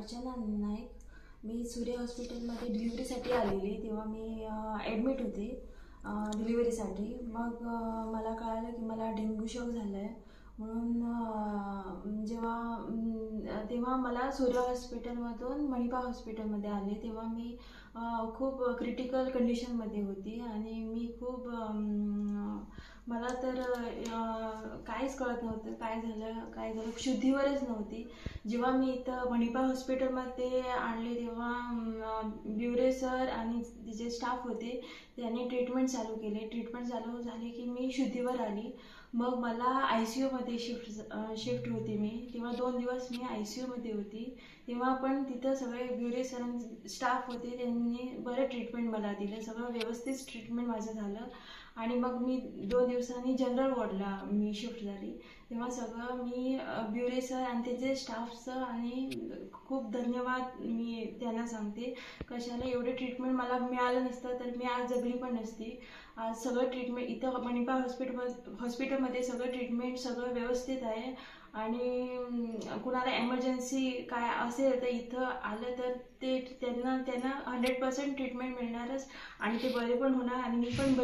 अर्चना नाईक. मी सूर्य हॉस्पिटलमध्ये डिलिव्हरीसाठी आलेली. तेव्हा मी ॲडमिट होते डिलिव्हरीसाठी. मग मला कळालं की मला डेंग्यू शॉक झाला आहे. म्हणून तेव्हा मला सूर्य हॉस्पिटलमधून मणिपाल हॉस्पिटलमध्ये आले. तेव्हा मी खूप क्रिटिकल कंडिशनमध्ये होती आणि मी खूप मला तर काहीच कळत नव्हतं काय झालं शुद्धीवरच नव्हती. जेव्हा मी इथं मणिपाल हॉस्पिटलमध्ये आणले तेव्हा बिवरे सर आणि जे स्टाफ होते त्यांनी ट्रीटमेंट चालू केले. ट्रीटमेंट चालू झाली की मी शुद्धीवर आली. मग मला ICUमध्ये शिफ्ट होते मी. तेव्हा 2 दिवस मी ICUमध्ये होती. तेव्हा पण तिथं सगळे बिवरे सर स्टाफ होते, त्यांनी बरं ट्रीटमेंट मला दिलं. सगळं व्यवस्थित ट्रीटमेंट माझं झालं आणि मग मी 2 दिवसांनी जनरल वॉर्डला मी शिफ्ट झाली. तेव्हा सगळं मी बिवरे सर आणि त्याचे स्टाफचं आणि खूप धन्यवाद मी त्यांना सांगते. कशाला एवढे ट्रीटमेंट मला मिळालं नसतं तर मी आज जगली पण नसती. आज सगळं ट्रीटमेंट इथं मणिपाल हॉस्पिटलमध्ये सगळं ट्रीटमेंट सगळं व्यवस्थित आहे आणि कुणाला एमर्जन्सी काय असेल तर इथं आलं तर त्यांना 100% ट्रीटमेंट मिळणारच आणि ते बरे पण होणार आणि मी पण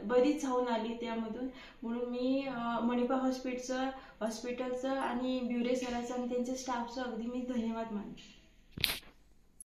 बरीच होऊन आली त्यामधून. म्हणून मी मणिपाल हॉस्पिटलचं आणि बिवरे सराचं आणि त्यांच्या स्टाफचं अगदी मी धन्यवाद मानते.